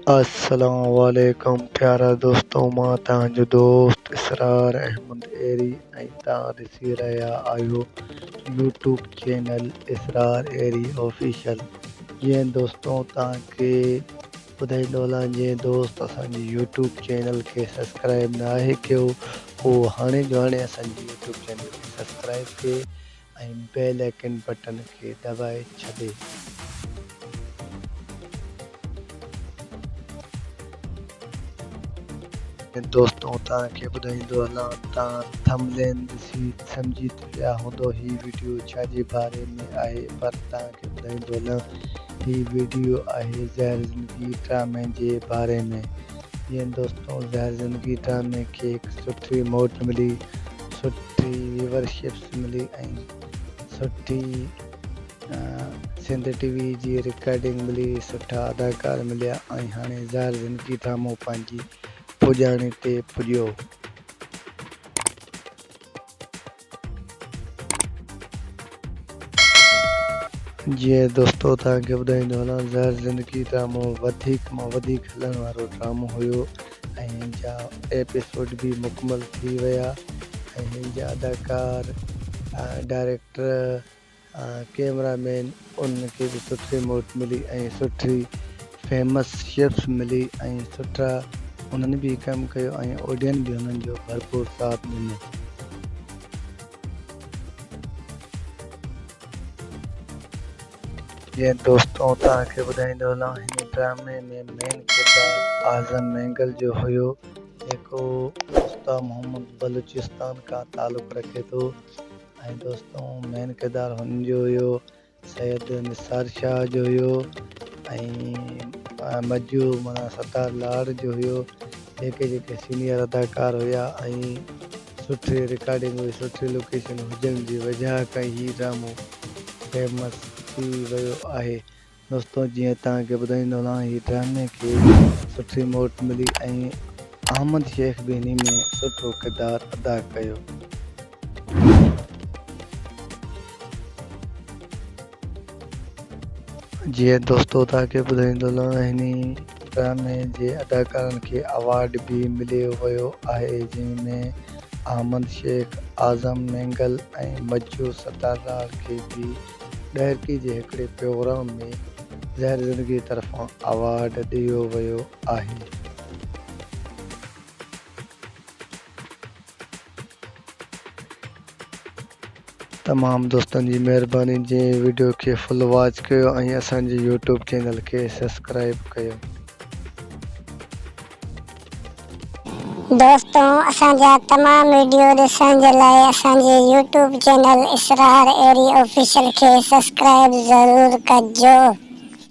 अस्सलाम वालेकुम प्यारा दोस्तों, मां तव्हांजो दोस्त इसरार अहमद एरी ऐं तव्हां ॾिसी रहिया आहियो यूट्यूब चैनल इसरार एरी ऑफिशियल। जीअं दोस्तों तव्हांखे ॿुधाईंदो हलां, जीअं दोस्त असांजी यूट्यूब चैनल खे सब्सक्राइब न आहे कयो, उहो हाणे जो हाणे असांजी यूट्यूब चैनल खे सब्सक्राइब कयो ऐं बेल आइकन बटन खे दबाए छॾे। दोस्तों तव्हांखे ॿुधाईंदो हलां, तव्हां थंबनेल ॾिसी सम्झी विया हूंदो ही वीडियो छाजे बारे में आहे, पर तव्हांखे ॿुधाईंदो हलां ही वीडियो आहे ज़हर ज़िंदगी ड्रामे जे बारे में। जीअं दोस्तों ज़हर ज़िंदगी ड्रामे खे हिकु सुठी मौज मिली, सुठी व्यूवरशिप्स मिली ऐं सुठी सिंध टीवी जी रिकॉर्डिंग मिली, सुठा अदाकार मिलिया ऐं हाणे ज़हर ज़िंदगी ड्रामो पंहिंजी पुॼाणे ते पुॼियो। जीअं दोस्तों तव्हांखे ॿुधाईंदो हलां, ज़हर ज़िंदगी ड्रामो वधीक मां वधीक हलण वारो ड्रामो हुयो ऐं हिन जा एपिसोड बि मुकमल थी विया ऐं हिन जा अदाकार, डायरेक्टर, कैमरामैन उनखे बि सुठी मौज मिली ऐं सुठी फेमस शेफ्स मिली ऐं सुठा उन्हनि बि कमु कयो ऐं ऑडियंस बि उन्हनि जो भरपूर साथ ॾिनो। जीअं दोस्तों तव्हांखे ॿुधाईंदो हलां, हिन ड्रामे में मेन किरदारु आज़म मैंगल जो हुयो, जेको उस्ताद मोहम्मद बलूचिस्तान खां तालुक़ु रखे थो ऐं दोस्तों मेन किरदारु हुन जो हुयो सैयद निसार शाह जो हुयो ऐं मजू माना सतार लाड़ जो हुयो। जेके सीनियर अदाकार हुया ऐं सुठी रिकॉर्डिंग हुई, सुठी लोकेशन हुजण जी वजह खां ही ड्रामो फेमस थी वियो आहे। दोस्तों जीअं तव्हांखे ॿुधाईंदो हलां, ही ड्रामे खे सुठी मौज मिली ऐं अहमद शेख बि हिन में सुठो किरदारु अदा कयो। जीअं दोस्तों तव्हांखे ॿुधाईंदो हलां, हिन ड्रामे जे अदाकारनि खे अवार्ड बि मिलियो वियो आहे, जंहिंमें अहमद शेख, आज़म मैंगल ऐं मजू सतार खे बि ॾाइकी जे हिकिड़े प्रोग्राम में ज़हर ज़िंदगी तरफ़ां अवार्ड ॾियो वियो आहे। तमामु दोस्तनि जी महिरबानी, जंहिं वीडियो खे फुल वॉच कयो ऐं असांजे यूट्यूब चैनल खे सब्सक्राइब कयो। दोस्तों असांजा तमामु वीडियो ॾिसण जे लाइ असांजे यूट्यूब चैनल इसरार एरी ऑफिशियल खे सब्सक्राइब ज़रूरु कजो।